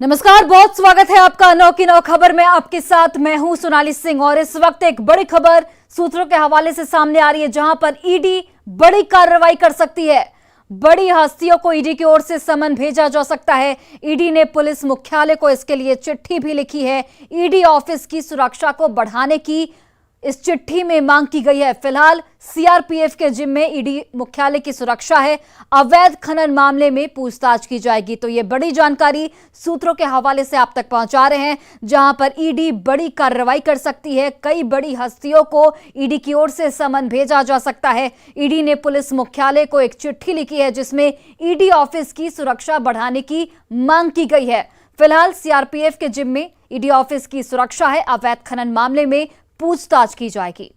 नमस्कार, बहुत स्वागत है आपका नौ की नौ खबर में। आपके साथ मैं हूं सोनाली सिंह और इस वक्त एक बड़ी खबर सूत्रों के हवाले से सामने आ रही है, जहां पर ईडी बड़ी कार्रवाई कर सकती है। बड़ी हस्तियों को ईडी की ओर से समन भेजा जा सकता है। ईडी ने पुलिस मुख्यालय को इसके लिए चिट्ठी भी लिखी है। ईडी ऑफिस की सुरक्षा को बढ़ाने की इस चिट्ठी में मांग की गई है। फिलहाल सीआरपीएफ के जिम में ईडी मुख्यालय की सुरक्षा है। अवैध खनन मामले में पूछताछ की जाएगी। तो ये बड़ी जानकारी सूत्रों के हवाले से आप तक पहुंचा रहे हैं, जहां पर ईडी बड़ी कार्रवाई कर सकती है। कई बड़ी हस्तियों को ईडी की ओर से समन भेजा जा सकता है। ईडी ने पुलिस मुख्यालय को एक चिट्ठी लिखी है, जिसमें ईडी ऑफिस की सुरक्षा बढ़ाने की मांग की गई है। फिलहाल सीआरपीएफ के जिम में ईडी ऑफिस की सुरक्षा है। अवैध खनन मामले में पूछताछ की जाएगी।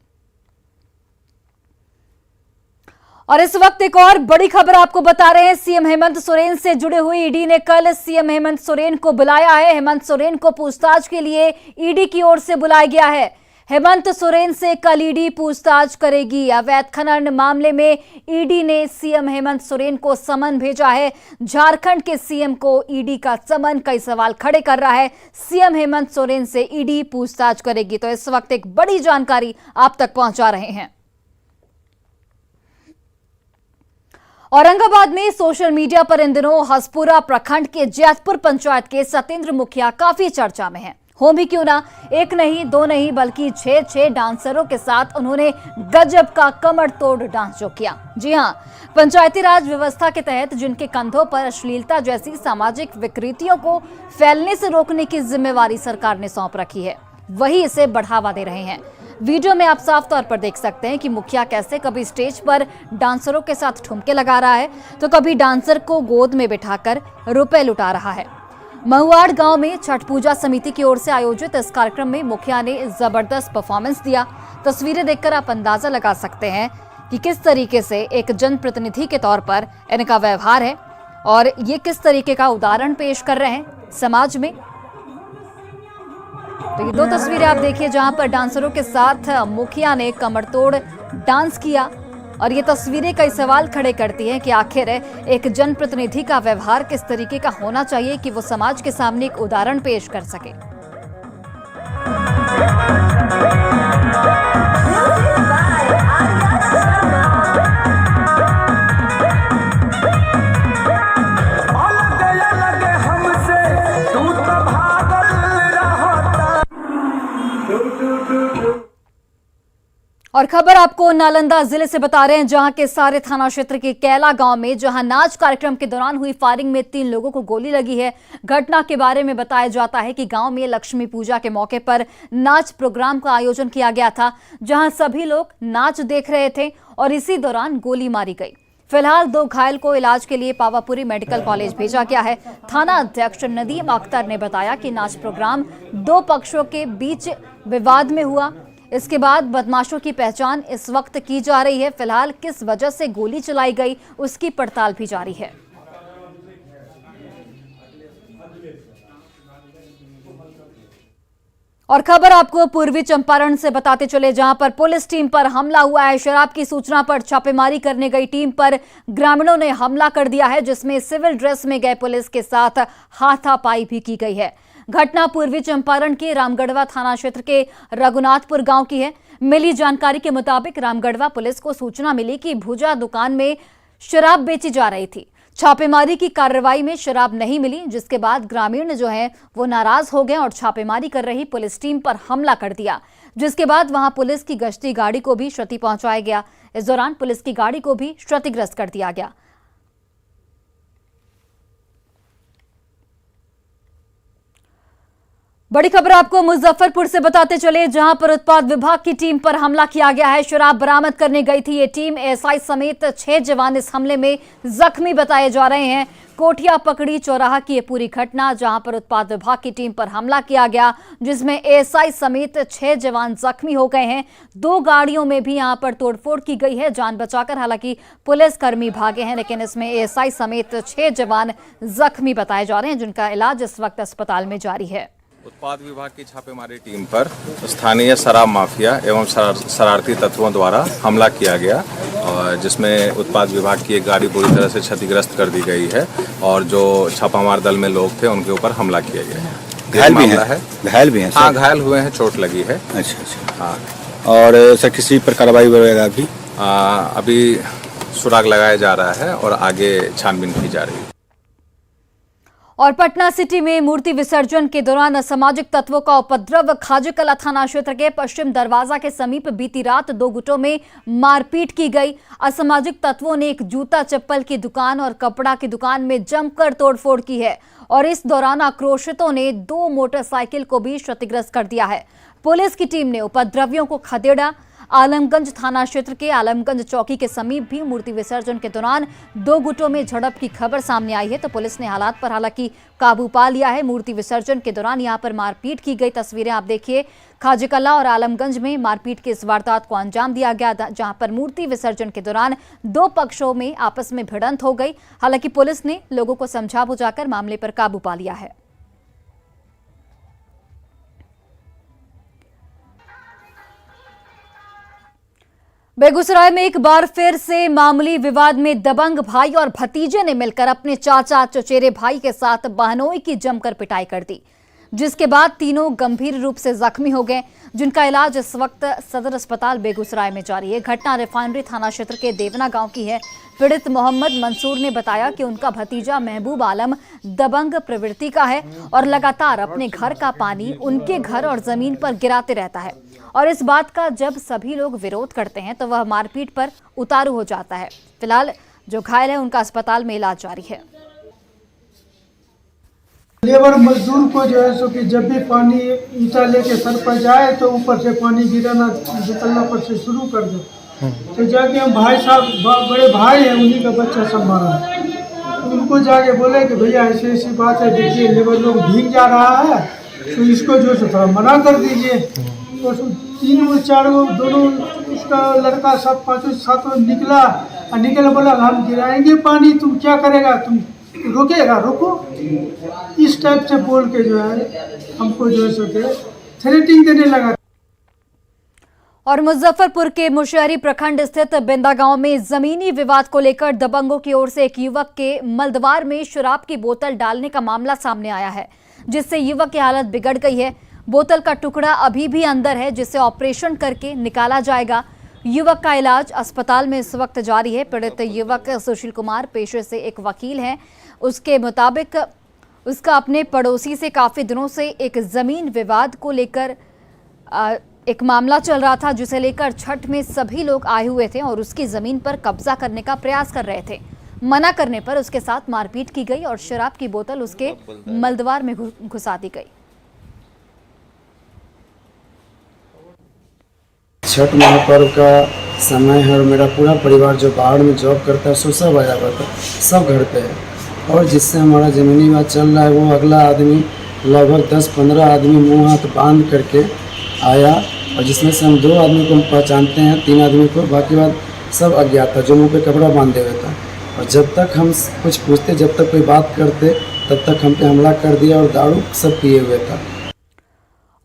और इस वक्त एक और बड़ी खबर आपको बता रहे हैं। सीएम हेमंत सोरेन से जुड़े हुए ईडी ने कल सीएम हेमंत सोरेन को बुलाया है। हेमंत सोरेन को पूछताछ के लिए ईडी की ओर से बुलाया गया है। हेमंत सोरेन से कल ईडी पूछताछ करेगी। अवैध खनन मामले में ईडी ने सीएम हेमंत सोरेन को समन भेजा है। झारखंड के सीएम को ईडी का समन कई सवाल खड़े कर रहा है। सीएम हेमंत सोरेन से ईडी पूछताछ करेगी। तो इस वक्त एक बड़ी जानकारी आप तक पहुंचा रहे हैं। औरंगाबाद में सोशल मीडिया पर इन दिनों हसपुरा प्रखंड के जैतपुर पंचायत के सतेंद्र मुखिया काफी चर्चा में हैं। हो भी क्यों ना, एक नहीं दो नहीं बल्कि 6 डांसरों के साथ उन्होंने गजब का कमर तोड़ डांस जो किया। जी हां, पंचायती राज व्यवस्था के तहत जिनके कंधों पर अश्लीलता जैसी सामाजिक विकृतियों को फैलने से रोकने की जिम्मेवारी सरकार ने सौंप रखी है, वही इसे बढ़ावा दे रहे हैं। वीडियो में आप साफ तौर पर देख सकते हैं कि मुखिया कैसे कभी स्टेज पर डांसरों के साथ ठुमके लगा रहा है, तो कभी डांसर को गोद में बिठाकर रुपए लुटा रहा है। महुआड़ गांव में छठ पूजा समिति की ओर से आयोजित इस कार्यक्रम में मुखिया ने जबरदस्त परफॉर्मेंस दिया। तस्वीरें देखकर आप अंदाजा लगा सकते हैं कि किस तरीके से एक जनप्रतिनिधि के तौर पर इनका व्यवहार है और ये किस तरीके का उदाहरण पेश कर रहे हैं समाज में। तो ये दो तस्वीरें आप देखिए, जहां पर डांसरों के साथ मुखिया ने कमरतोड़ डांस किया। और ये तस्वीरें कई सवाल खड़े करती हैं कि आखिर एक जनप्रतिनिधि का व्यवहार किस तरीके का होना चाहिए कि वो समाज के सामने एक उदाहरण पेश कर सके। और खबर आपको नालंदा जिले से बता रहे हैं, जहां के सारे थाना क्षेत्र के कैला गांव में जहां नाच कार्यक्रम के दौरान हुई फायरिंग में 3 लोगों को गोली लगी है। घटना के बारे में बताया जाता है कि गांव में लक्ष्मी पूजा के मौके पर नाच प्रोग्राम का आयोजन किया गया था, जहां सभी लोग नाच देख रहे थे और इसी दौरान गोली मारी गई। फिलहाल 2 घायल को इलाज के लिए पावापुरी मेडिकल कॉलेज भेजा गया है। थाना अध्यक्ष नदीम अख्तर ने बताया कि नाच प्रोग्राम 2 पक्षों के बीच विवाद में हुआ। इसके बाद बदमाशों की पहचान इस वक्त की जा रही है। फिलहाल किस वजह से गोली चलाई गई उसकी पड़ताल भी जारी है। और खबर आपको पूर्वी चंपारण से बताते चले, जहां पर पुलिस टीम पर हमला हुआ है। शराब की सूचना पर छापेमारी करने गई टीम पर ग्रामीणों ने हमला कर दिया है, जिसमें सिविल ड्रेस में गए पुलिस के साथ हाथापाई भी की गई है। घटना पूर्वी चंपारण के रामगढ़वा थाना क्षेत्र के रघुनाथपुर गांव की है। मिली जानकारी के मुताबिक रामगढ़वा पुलिस को सूचना मिली कि भुजा दुकान में शराब बेची जा रही थी। छापेमारी की कार्रवाई में शराब नहीं मिली, जिसके बाद ग्रामीण जो है वो नाराज हो गए और छापेमारी कर रही पुलिस टीम पर हमला कर दिया, जिसके बाद वहां पुलिस की गश्ती गाड़ी को भी क्षति पहुंचाया गया। इस दौरान पुलिस की गाड़ी को भी क्षतिग्रस्त कर दिया गया। बड़ी खबर आपको मुजफ्फरपुर से बताते चले, जहां पर उत्पाद विभाग की टीम पर हमला किया गया है। शराब बरामद करने गई थी ये टीम। एएसआई समेत 6 जवान इस हमले में जख्मी बताए जा रहे हैं। कोठिया पकड़ी चौराहा की ये पूरी घटना, जहां पर उत्पाद विभाग की टीम पर हमला किया गया, जिसमें एएसआई समेत 6 जवान जख्मी हो गए हैं। 2 गाड़ियों में भी यहां पर तोड़फोड़ की गई है, जान बचाकर हालांकि पुलिसकर्मी भागे हैं, लेकिन इसमें एएसआई समेत 6 जवान जख्मी बताए जा रहे हैं, जिनका इलाज इस वक्त अस्पताल में जारी है। उत्पाद विभाग की छापेमारी टीम पर स्थानीय शराब माफिया एवं शरारती तत्वों द्वारा हमला किया गया, और जिसमें उत्पाद विभाग की एक गाड़ी पूरी तरह से क्षतिग्रस्त कर दी गई है और जो छापामार दल में लोग थे उनके ऊपर हमला किया गया है। घायल भी हैं? हाँ, घायल हुए हैं, चोट लगी है। अच्छा। हाँ। और सर किसी पर कार्रवाई वगैरह अभी सुराग लगाया जा रहा है और आगे छानबीन की जा रही है। और पटना सिटी में मूर्ति विसर्जन के दौरान असामाजिक तत्वों का उपद्रव। खाजकला थाना क्षेत्र के पश्चिम दरवाजा के समीप बीती रात 2 गुटों में मारपीट की गई। असामाजिक तत्वों ने एक जूता चप्पल की दुकान और कपड़ा की दुकान में जमकर तोड़फोड़ की है और इस दौरान आक्रोशितों ने 2 मोटरसाइकिल को भी क्षतिग्रस्त कर दिया है। पुलिस की टीम ने उपद्रवियों को खदेड़ा। आलमगंज थाना क्षेत्र के आलमगंज चौकी के समीप भी मूर्ति विसर्जन के दौरान 2 गुटों में झड़प की खबर सामने आई है, तो पुलिस ने हालात पर हालांकि काबू पा लिया है। मूर्ति विसर्जन के दौरान यहां पर मारपीट की गई तस्वीरें आप देखिए। खाजकला और आलमगंज में मारपीट की इस वारदात को अंजाम दिया गया, जहां पर मूर्ति विसर्जन के दौरान 2 पक्षों में आपस में भिड़ंत हो गई। हालांकि पुलिस ने लोगों को समझा बुझाकर मामले पर काबू पा लिया है। बेगूसराय में एक बार फिर से मामूली विवाद में दबंग भाई और भतीजे ने मिलकर अपने चाचा चचेरे भाई के साथ बहनोई की जमकर पिटाई कर दी, जिसके बाद तीनों गंभीर रूप से जख्मी हो गए, जिनका इलाज इस वक्त सदर अस्पताल बेगूसराय में जारी है। घटना रिफाइनरी थाना क्षेत्र के देवना गांव की है। पीड़ित मोहम्मद मंसूर ने बताया कि उनका भतीजा महबूब आलम दबंग प्रवृत्ति का है और लगातार अपने घर का पानी उनके घर और जमीन पर गिराते रहता है, और इस बात का जब सभी लोग विरोध करते हैं तो वह मारपीट पर उतारू हो जाता है। फिलहाल जो घायल है उनका अस्पताल में इलाज जारी है। लेबर मजदूर को जो है सो कि जब भी पानी ईटा लेके सर पर जाए तो ऊपर से पानी गिराना निकलना पर से शुरू कर दे, तो जाके हम भाई साहब बड़े भाई हैं, उन्हीं का बच्चा संभाला, उनको जाके बोले कि भैया ऐसी ऐसी बात है, देखिए लेबर लोग भीग जा रहा है, तो इसको जो है थोड़ा मना कर दीजिए। तो 3-4 दोनों उसका लड़का सब 5-7 निकला और निकल बोला हम गिराएंगे पानी, तुम क्या करेगा, तुम रुकेगा, रुको, इस टाइप से बोल के जो है हमको जो है थ्रेटिंग देने लगा। और मुजफ्फरपुर के मुशहरी प्रखंड स्थित बिंदा गांव में जमीनी विवाद को लेकर दबंगों की ओर से एक युवक के मलदवार में शराब की बोतल डालने का मामला सामने आया है, जिससे युवक की हालत बिगड़ गई है। बोतल का टुकड़ा अभी भी अंदर है, जिसे ऑपरेशन करके निकाला जाएगा। युवक का इलाज अस्पताल में इस वक्त जारी है। पीड़ित युवक सुशील कुमार पेशे से एक वकील है। उसके मुताबिक उसका अपने पड़ोसी से काफी दिनों से एक जमीन विवाद को लेकर एक मामला चल रहा था, जिसे लेकर छठ में सभी लोग आए हुए थे और उसकी जमीन पर कब्जा करने का प्रयास कर रहे थे। मना करने पर उसके साथ मारपीट की गई और शराब की बोतल उसके मलदवार में घुसा दी गई। छठ महापर्व का समय है और मेरा पूरा परिवार जो बाहर में जॉब करता है, सो सब आया हुआ था, सब घर पे है, और जिससे हमारा ज़मीनी विवाद चल रहा है वो अगला आदमी लगभग 10-15 आदमी मुंह हाथ बांध करके आया, और जिसमें से हम 2 आदमी को हम पहचानते हैं, 3 आदमी को, बाकी बात सब अज्ञात था, जो मुँह पे कपड़ा बांधे हुए था। और जब तक हम कुछ पूछते, जब तक कोई बात करते, तब तक हम पे हमला कर दिया और दारू सब पिए हुए था।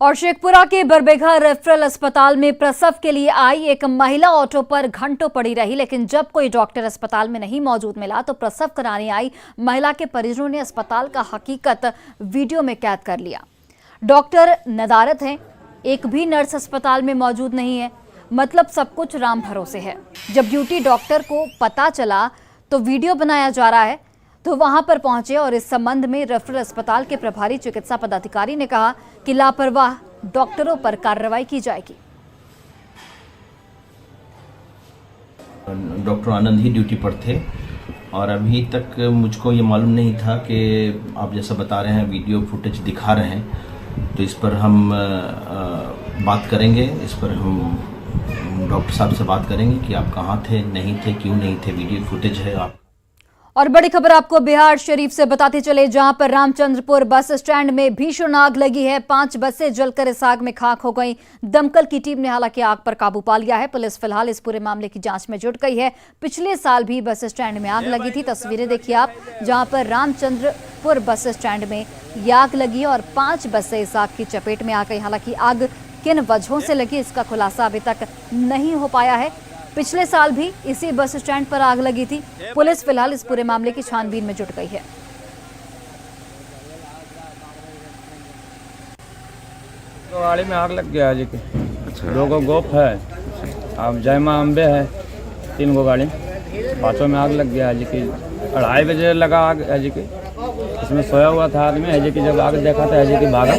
और शेखपुरा के बरबेघा रेफरल अस्पताल में प्रसव के लिए आई एक महिला ऑटो पर घंटों पड़ी रही, लेकिन जब कोई डॉक्टर अस्पताल में नहीं मौजूद मिला तो प्रसव कराने आई महिला के परिजनों ने अस्पताल का हकीकत वीडियो में कैद कर लिया। डॉक्टर नदारत हैं, एक भी नर्स अस्पताल में मौजूद नहीं है, मतलब सब कुछ राम भरोसे है। जब ड्यूटी डॉक्टर को पता चला तो वीडियो बनाया जा रहा है, तो वहां पर पहुंचे और इस संबंध में रेफरल अस्पताल के प्रभारी चिकित्सा पदाधिकारी ने कहा कि लापरवाह डॉक्टरों पर कार्रवाई की जाएगी। डॉक्टर आनंद ही ड्यूटी पर थे और अभी तक मुझको ये मालूम नहीं था कि आप जैसा बता रहे हैं, वीडियो फुटेज दिखा रहे हैं, तो इस पर हम बात करेंगे, इस पर हम डॉक्टर साहब से बात करेंगे कि आप कहाँ थे, नहीं थे, क्यों नहीं थे, वीडियो फुटेज है आप। और बड़ी खबर आपको बिहार शरीफ से बताते चले, जहां पर रामचंद्रपुर बस स्टैंड में भीषण आग लगी है। 5 बसें जलकर इस आग में खाक हो गई। दमकल की टीम ने हालांकि आग पर काबू पा लिया है। पुलिस फिलहाल इस पूरे मामले की जांच में जुट गई है। पिछले साल भी बस स्टैंड में आग लगी थी। तस्वीरें देखिए आप, जहां पर रामचंद्रपुर बस स्टैंड में ये आग लगी और 5 बसें इस आग की चपेट में आ गई। हालांकि आग किन वजहों से लगी इसका खुलासा अभी तक नहीं हो पाया है। पिछले साल भी इसी बस स्टैंड पर आग लगी थी। पुलिस फिलहाल इस पूरे मामले की छानबीन में जुट गई है। गाड़ी में आग लग गया जी के। 2 गो गोप है, अब जयमा अम्बे है, 3 गो गाड़ी, 5 में आग लग गया जी की। 2:30 बजे लगा आग है जी की। इसमें सोया हुआ था आदमी है जी की। जब आग देखा था जी की भागा,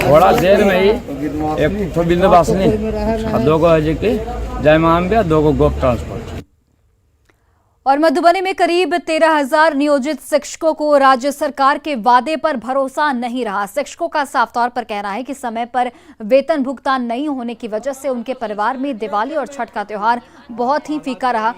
थोड़ा देर में ही एक तो बिंदवासिनी और 2 गो है जी की जयमा अम्बे, 2 गो गोप ट्रांसपोर्ट। और मधुबनी में करीब 13,000 नियोजित शिक्षकों को राज्य सरकार के वादे पर भरोसा नहीं रहा। शिक्षकों का साफ तौर पर कहना है कि समय पर वेतन भुगतान नहीं होने की वजह से उनके परिवार में दिवाली और छठ का त्योहार बहुत ही फीका रहा।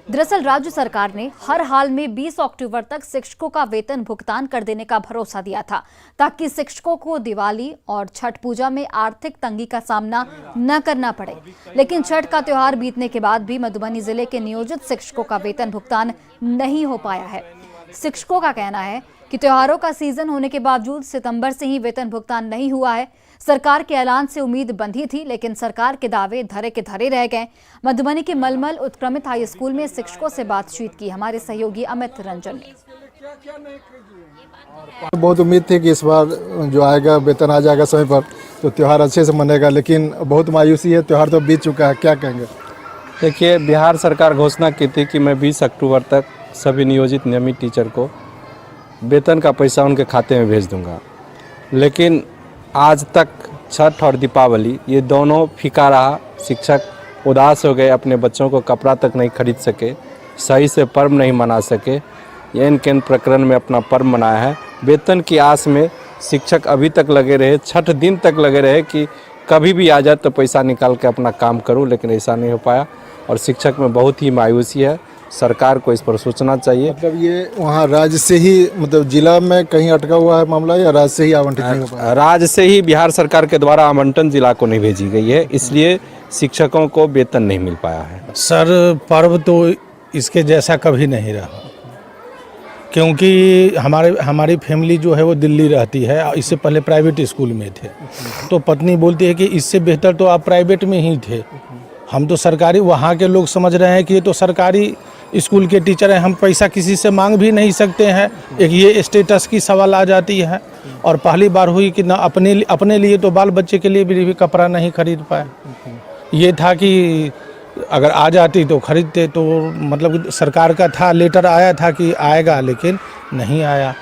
दरअसल राज्य सरकार ने हर हाल में 20 अक्टूबर तक शिक्षकों का वेतन भुगतान कर देने का भरोसा दिया था, ताकि शिक्षकों को दिवाली और छठ पूजा में आर्थिक तंगी का सामना न करना पड़े। लेकिन छठ का त्योहार बीतने के बाद भी मधुबनी जिले के नियोजित शिक्षकों का वेतन भुगतान नहीं हो पाया है। शिक्षकों का कहना है कि त्योहारों का सीजन होने के बावजूद सितंबर से ही वेतन भुगतान नहीं हुआ है। सरकार के ऐलान से उम्मीद बंधी थी, लेकिन सरकार के दावे धरे के धरे रह गए। मधुबनी के मलमल उत्क्रमित हाई स्कूल में शिक्षकों से बातचीत की हमारे सहयोगी अमित रंजन ने। बहुत उम्मीद थी कि इस बार जो आएगा वेतन आ जाएगा समय पर, तो त्यौहार अच्छे से मनेगा, लेकिन बहुत मायूसी है। त्यौहार तो बीत चुका है, क्या कहेंगे? देखिए, बिहार सरकार घोषणा की थी कि मैं 20 अक्टूबर तक सभी नियोजित नियमित टीचर को वेतन का पैसा उनके खाते में भेज दूंगा, लेकिन आज तक छठ और दीपावली ये दोनों फीका रहा। शिक्षक उदास हो गए, अपने बच्चों को कपड़ा तक नहीं खरीद सके, सही से पर्व नहीं मना सके। एन केन प्रकरण में अपना पर्व मनाया है। वेतन की आस में शिक्षक अभी तक लगे रहे, छठ दिन तक लगे रहे कि कभी भी आ जाए तो पैसा निकाल के अपना काम करूं, लेकिन ऐसा नहीं हो पाया और शिक्षक में बहुत ही मायूसी है। सरकार को इस पर सोचना चाहिए। मतलब ये वहाँ राज्य से ही, मतलब जिला में कहीं अटका हुआ है मामला, या राज्य से ही आवंटित नहीं हो पाया? राज्य से ही बिहार सरकार के द्वारा आवंटन जिला को नहीं भेजी गई है, इसलिए शिक्षकों को वेतन नहीं मिल पाया है। सर, पर्व तो इसके जैसा कभी नहीं रहा, क्योंकि हमारी फैमिली जो है वो दिल्ली रहती है। इससे पहले प्राइवेट स्कूल में थे, तो पत्नी बोलती है कि इससे बेहतर तो आप प्राइवेट में ही थे। हम तो सरकारी, वहाँ के लोग समझ रहे हैं कि ये तो सरकारी स्कूल के टीचर हैं, हम पैसा किसी से मांग भी नहीं सकते हैं। एक ये स्टेटस की सवाल आ जाती है। और पहली बार हुई कि ना अपने लिए तो बाल बच्चे के लिए भी कपड़ा नहीं खरीद पाए। ये था कि अगर आ जाती तो खरीदते, तो मतलब सरकार का था, लेटर आया था कि आएगा, लेकिन नहीं आया।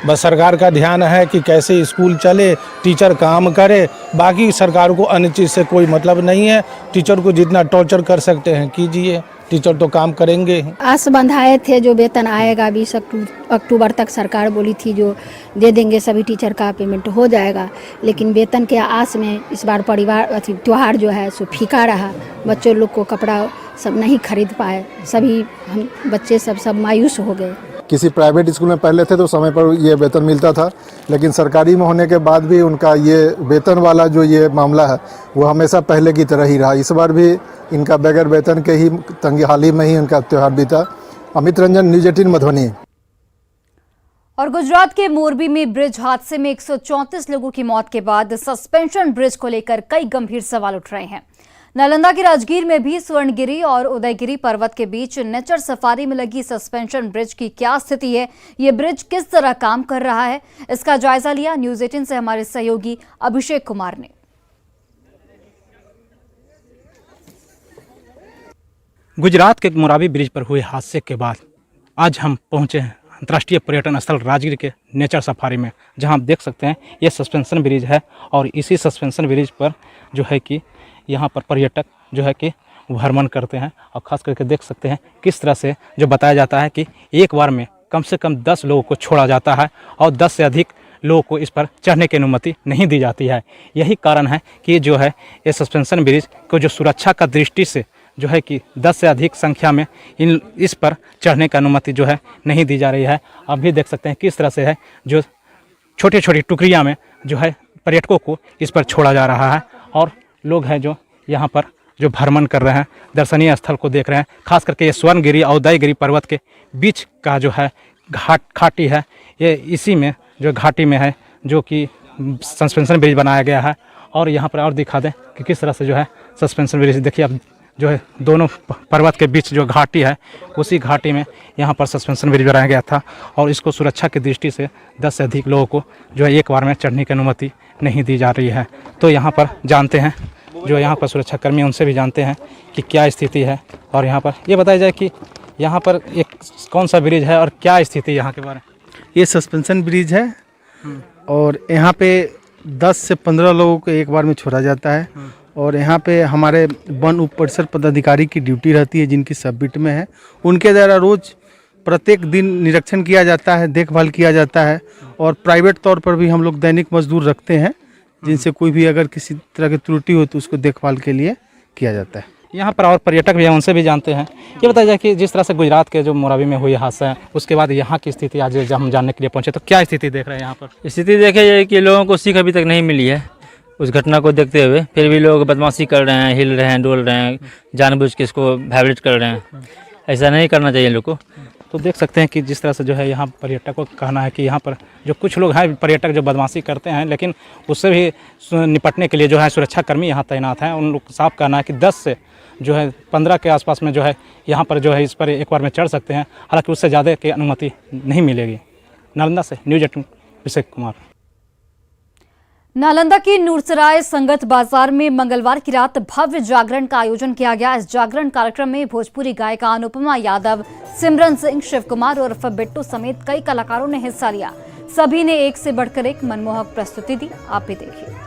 बस सरकार का ध्यान है कि कैसे स्कूल चले, टीचर काम करे, बाकी सरकार को अन्य चीज़ से कोई मतलब नहीं है। टीचर को जितना टॉर्चर कर सकते हैं कीजिए, टीचर तो काम करेंगे। आस बंधाए थे जो वेतन आएगा 20 अक्टूबर तक, सरकार बोली थी जो दे देंगे, सभी टीचर का पेमेंट हो जाएगा। लेकिन वेतन के आस में इस बार त्यौहार जो है सो फीका रहा। बच्चों लोग को कपड़ा सब नहीं खरीद पाए, सभी हम बच्चे सब मायूस हो गए। किसी प्राइवेट स्कूल में पहले थे तो समय पर ये वेतन मिलता था, लेकिन सरकारी में होने के बाद भी उनका ये वेतन वाला जो ये मामला है वो हमेशा पहले की तरह ही रहा। इस बार भी इनका बगैर वेतन के ही तंगी हाल ही में ही इनका त्यौहार बीता। अमित रंजन, न्यूज़ 18 मधुबनी। और गुजरात के मोरबी में ब्रिज हादसे में 134 लोगों की मौत के बाद सस्पेंशन ब्रिज को लेकर कई गंभीर सवाल उठ रहे हैं। नालंदा के राजगीर में भी स्वर्णगिरी और उदयगिरी पर्वत के बीच नेचर सफारी में लगी सस्पेंशन ब्रिज की क्या स्थिति है, ये ब्रिज किस तरह काम कर रहा है, इसका जायजा लिया न्यूज़ 18 से हमारे सहयोगी अभिषेक कुमार ने। गुजरात के मोराबी ब्रिज पर हुए हादसे के बाद आज हम पहुंचे हैं अंतर्राष्ट्रीय पर्यटन स्थल राजगीर के नेचर सफारी में, जहां आप देख सकते हैं ये सस्पेंशन ब्रिज है। और इसी सस्पेंशन ब्रिज पर जो है कि यहाँ पर पर्यटक जो है कि भ्रमण करते हैं। और ख़ास करके देख सकते हैं किस तरह से जो बताया जाता है कि एक बार में कम से कम 10 लोगों को छोड़ा जाता है और 10 से अधिक लोगों को इस पर चढ़ने की अनुमति नहीं दी जाती है। यही कारण है कि जो है ये सस्पेंशन ब्रिज को जो सुरक्षा का दृष्टि से जो है कि 10 से अधिक संख्या में इस पर चढ़ने की अनुमति जो है नहीं दी जा रही है। आप भी देख सकते हैं किस तरह से है जो छोटी छोटी टुकड़ियाँ में जो है पर्यटकों को इस पर छोड़ा जा रहा है। और लोग हैं जो यहाँ पर जो भ्रमण कर रहे हैं, दर्शनीय स्थल को देख रहे हैं। खास करके ये स्वर्णगिरी और उदयगिरी पर्वत के बीच का जो है घाटी है, ये इसी में जो घाटी में है, जो कि सस्पेंशन ब्रिज बनाया गया है। और यहाँ पर और दिखा दें कि किस तरह से जो है सस्पेंशन ब्रिज, देखिए अब जो है दोनों पर्वत के बीच जो घाटी है, उसी घाटी में यहाँ पर सस्पेंशन ब्रिज बनाया गया था। और इसको सुरक्षा की दृष्टि से 10 से अधिक लोगों को जो है एक बार में चढ़ने की अनुमति नहीं दी जा रही है। तो यहाँ पर जानते हैं जो यहाँ पर सुरक्षाकर्मी, उनसे भी जानते हैं कि क्या स्थिति है। और यहाँ पर ये बताया जाए कि यहाँ पर एक कौन सा ब्रिज है और क्या स्थिति यहाँ के बारे में। ये सस्पेंशन ब्रिज है और यहाँ पे 10 से 15 लोगों को एक बार में छोड़ा जाता है। और यहाँ पे हमारे वन उप परिसर पदाधिकारी की ड्यूटी रहती है, जिनकी सबबिट में है। उनके द्वारा रोज़ प्रत्येक दिन निरीक्षण किया जाता है, देखभाल किया जाता है। और प्राइवेट तौर पर भी हम लोग दैनिक मजदूर रखते हैं, जिनसे कोई भी अगर किसी तरह की त्रुटि हो तो उसको देखभाल के लिए किया जाता है। यहाँ पर और पर्यटक भी हैं, उनसे भी जानते हैं। ये बताया जाए कि जिस तरह से गुजरात के जो मोराबी में हुई हादसा है, उसके बाद यहाँ की स्थिति आज जब हम जानने के लिए पहुँचे, तो क्या स्थिति देख रहे हैं यहाँ पर। स्थिति देखे जाए कि लोगों को सीख अभी तक नहीं मिली है उस घटना को देखते हुए। फिर भी लोग बदमाशी कर रहे हैं, हिल रहे हैं, डोल रहे हैं, जानबूझ के इसको वाइब्रेट कर रहे हैं। ऐसा नहीं करना चाहिए लोग को। तो देख सकते हैं कि जिस तरह से जो है यहाँ पर्यटकों का कहना है कि यहाँ पर जो कुछ लोग हैं पर्यटक जो बदमाशी करते हैं, लेकिन उससे भी निपटने के लिए जो है सुरक्षाकर्मी यहाँ तैनात हैं। उन लोग का साफ कहना है कि 10 से जो है 15 के आसपास में जो है यहाँ पर जो है इस पर एक बार में चढ़ सकते हैं, हालांकि उससे ज़्यादा की अनुमति नहीं मिलेगी। नालंदा से न्यूज़ 18 अभिषेक कुमार। नालंदा के नूरसराय संगत बाजार में मंगलवार की रात भव्य जागरण का आयोजन किया गया। इस जागरण कार्यक्रम में भोजपुरी गायिका अनुपमा यादव, सिमरन सिंह, शिव कुमार उर्फ बिट्टू समेत कई कलाकारों ने हिस्सा लिया। सभी ने एक से बढ़कर एक मनमोहक प्रस्तुति दी। आप भी देखिए।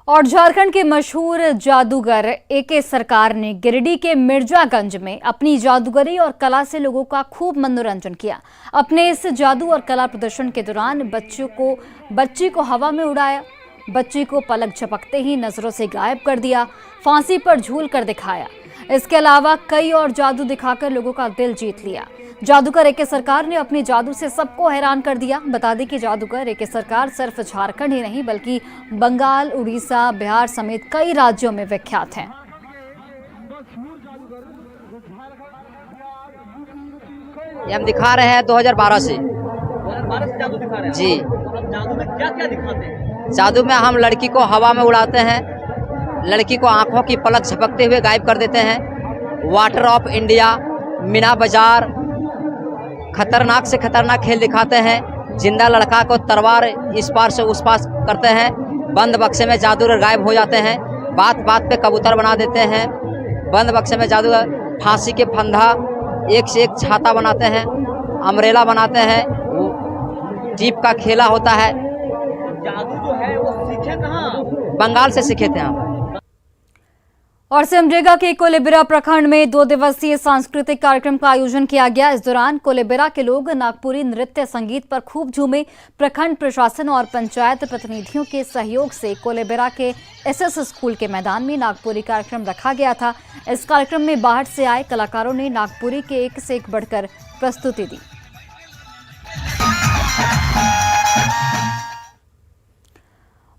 और झारखंड के मशहूर जादूगर एके सरकार ने गिरिडीह के मिर्जागंज में अपनी जादूगरी और कला से लोगों का खूब मनोरंजन किया। अपने इस जादू और कला प्रदर्शन के दौरान बच्ची को हवा में उड़ाया, बच्ची को पलक झपकते ही नजरों से गायब कर दिया, फांसी पर झूल कर दिखाया। इसके अलावा कई और जादू दिखाकर लोगों का दिल जीत लिया। जादूगर एके सरकार ने अपने जादू से सबको हैरान कर दिया। बता दें कि जादूगर एके सरकार सिर्फ झारखंड ही नहीं बल्कि बंगाल, उड़ीसा, बिहार समेत कई राज्यों में विख्यात हैं। ये हम दिखा रहे हैं 2012 से। जादू दिखा रहे हैं जी। जादू में क्या क्या दिखाते हैं? जादू में हम लड़की को हवा में उड़ाते हैं, लड़की को आंखों की पलक झपकते हुए गायब कर देते हैं। वाटर ऑफ इंडिया, मीना बाजार, खतरनाक से खतरनाक खेल दिखाते हैं। जिंदा लड़का को तलवार इस पार से उस पार करते हैं। बंद बक्से में जादूगर गायब हो जाते हैं। बात बात पे कबूतर बना देते हैं। बंद बक्से में जादूगर फांसी के फंदा, एक से एक छाता बनाते हैं, अमरेला बनाते हैं। टीप का खेला होता है। जादू जो है वो सीखे कहाँ? बंगाल से सीखे थे हम। और सिमडेगा के कोलेबिरा प्रखंड में 2 दिवसीय सांस्कृतिक कार्यक्रम का आयोजन किया गया। इस दौरान कोलेबिरा के लोग नागपुरी नृत्य संगीत पर खूब झूमे। प्रखंड प्रशासन और पंचायत प्रतिनिधियों के सहयोग से कोलेबिरा के एसएस स्कूल के मैदान में नागपुरी कार्यक्रम रखा गया था। इस कार्यक्रम में बाहर से आए कलाकारों ने नागपुरी के एक से एक बढ़कर प्रस्तुति दी।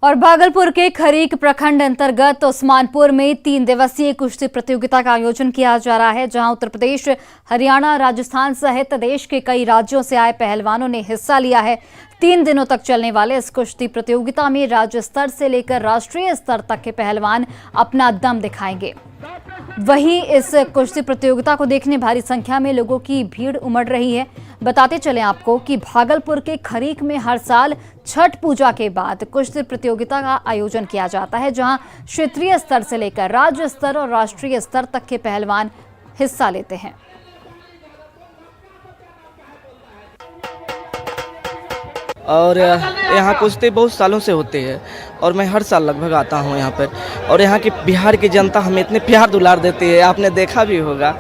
और भागलपुर के खरीक प्रखंड अंतर्गत उस्मानपुर में 3 दिवसीय कुश्ती प्रतियोगिता का आयोजन किया जा रहा है, जहां उत्तर प्रदेश, हरियाणा, राजस्थान सहित देश के कई राज्यों से आए पहलवानों ने हिस्सा लिया है। 3 दिनों तक चलने वाले इस कुश्ती प्रतियोगिता में राज्य स्तर से लेकर राष्ट्रीय स्तर तक के पहलवान अपना दम दिखाएंगे। वहीं इस कुश्ती प्रतियोगिता को देखने भारी संख्या में लोगों की भीड़ उमड़ रही है। बताते चलें आपको कि भागलपुर के खरीक में हर साल छठ पूजा के बाद कुश्ती प्रतियोगिता का आयोजन किया जाता है, जहां क्षेत्रीय स्तर से लेकर राज्य स्तर और राष्ट्रीय स्तर तक के पहलवान हिस्सा लेते हैं। और यहाँ कुश्ती बहुत सालों से होती है और मैं हर साल लगभग आता हूँ यहाँ पर। और यहाँ की बिहार की जनता हमें इतने प्यार दुलार देती है, आपने देखा भी होगा।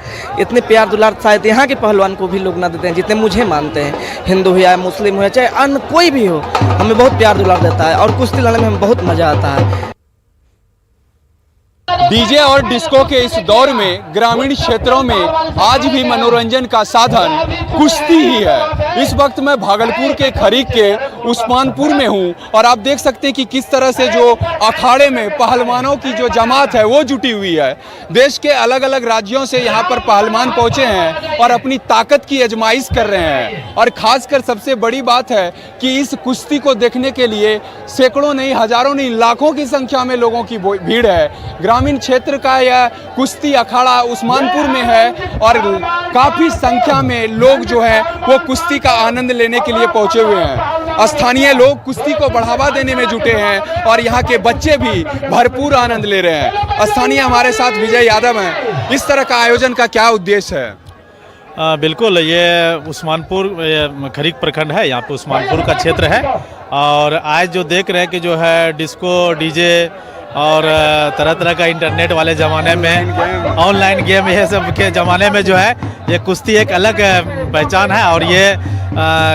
इतने प्यार दुलार शायद यहाँ के पहलवान को भी लोग ना देते हैं जितने मुझे मानते हैं। हिंदू हो या मुस्लिम हो या चाहे अन्य कोई भी हो, हमें बहुत प्यार दुलार देता है और कुश्ती लड़ने में हमें बहुत मज़ा आता है। डीजे और डिस्को के इस दौर में ग्रामीण क्षेत्रों में आज भी मनोरंजन का साधन कुश्ती ही है। इस वक्त मैं भागलपुर के खरीक के उस्मानपुर में हूं और आप देख सकते हैं कि किस तरह से जो अखाड़े में पहलवानों की जो जमात है वो जुटी हुई है। देश के अलग अलग राज्यों से यहां पर पहलवान पहुंचे हैं और अपनी ताकत की आजमाइश कर रहे हैं। और खासकर सबसे बड़ी बात है कि इस कुश्ती को देखने के लिए सैकड़ों नहीं, हजारों नहीं, लाखों की संख्या में लोगों की भीड़ है। ग्रामीण क्षेत्र का यह कुश्ती अखाड़ा उस्मानपुर में है और काफी संख्या में लोग जो है वो कुश्ती का आनंद लेने के लिए पहुंचे हुए हैं। स्थानीय लोग कुश्ती को बढ़ावा देने में जुटे हैं और यहाँ के बच्चे भी भरपूर आनंद ले रहे हैं। स्थानीय हमारे साथ विजय यादव हैं। इस तरह का आयोजन का क्या उद्देश्य है? बिल्कुल, ये उस्मानपुर खरीक प्रखंड है, यहाँ पे उस्मानपुर का क्षेत्र है और आज जो देख रहे हैं कि जो है डिस्को, डीजे और तरह तरह का इंटरनेट वाले ज़माने में ऑनलाइन गेम, ये सब के ज़माने में जो है ये कुश्ती एक अलग पहचान है। और ये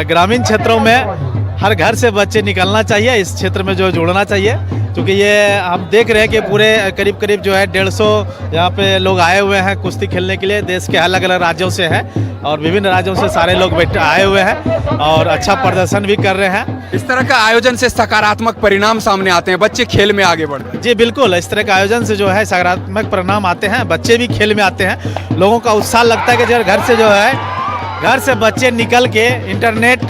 ग्रामीण क्षेत्रों में हर घर से बच्चे निकलना चाहिए, इस क्षेत्र में जो जुड़ना चाहिए, क्योंकि ये हम देख रहे हैं कि पूरे करीब करीब जो है 150 यहाँ पे लोग आए हुए हैं कुश्ती खेलने के लिए। देश के अलग अलग राज्यों से हैं और विभिन्न राज्यों से सारे लोग आए हुए हैं और अच्छा प्रदर्शन भी कर रहे हैं। इस तरह का आयोजन से सकारात्मक परिणाम सामने आते हैं, बच्चे खेल में आगे बढ़ते हैं। जी बिल्कुल, इस तरह का आयोजन से जो है सकारात्मक परिणाम आते हैं, बच्चे भी खेल में आते हैं, लोगों का उत्साह लगता है कि जो घर से जो है घर से बच्चे निकल के इंटरनेट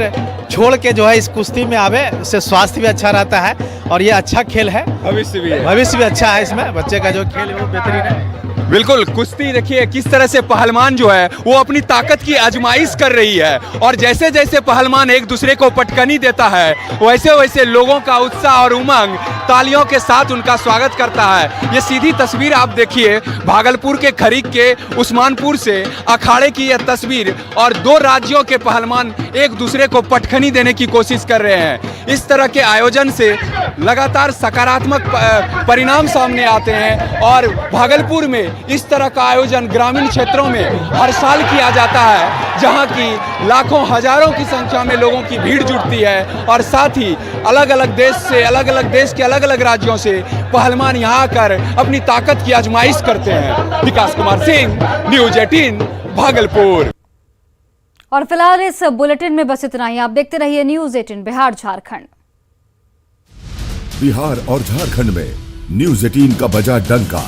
छोड़ के जो है इस कुश्ती में आवे, उससे स्वास्थ्य भी अच्छा रहता है और ये अच्छा खेल है, भविष्य भी अच्छा है इसमें, बच्चे का जो खेल है वो बेहतरीन है। बिल्कुल, कुश्ती देखिए किस तरह से पहलवान जो है वो अपनी ताकत की आजमाइश कर रही है और जैसे जैसे पहलवान एक दूसरे को पटकनी देता है वैसे वैसे लोगों का उत्साह और उमंग तालियों के साथ उनका स्वागत करता है। ये सीधी तस्वीर आप देखिए भागलपुर के खरीक के उस्मानपुर से अखाड़े की यह तस्वीर और दो राज्यों के पहलवान एक दूसरे को पटखनी देने की कोशिश कर रहे हैं। इस तरह के आयोजन से लगातार सकारात्मक परिणाम सामने आते हैं और भागलपुर में इस तरह का आयोजन ग्रामीण क्षेत्रों में हर साल किया जाता है, जहां की लाखों हजारों की संख्या में लोगों की भीड़ जुटती है और साथ ही अलग अलग देश के अलग अलग राज्यों से पहलवान यहाँ आकर अपनी ताकत की आजमाइश करते हैं। विकास कुमार सिंह, न्यूज 18 भागलपुर। और फिलहाल इस बुलेटिन में बस इतना ही। आप देखते रहिए न्यूज 18 बिहार झारखंड। बिहार और झारखंड में न्यूज 18 का बजा डंका,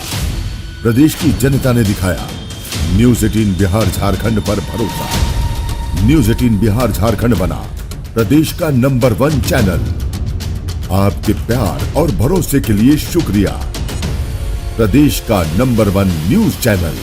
प्रदेश की जनता ने दिखाया न्यूज 18 बिहार झारखंड पर भरोसा। न्यूज 18 बिहार झारखंड बना प्रदेश का नंबर 1 चैनल। आपके प्यार और भरोसे के लिए शुक्रिया। प्रदेश का नंबर 1 न्यूज चैनल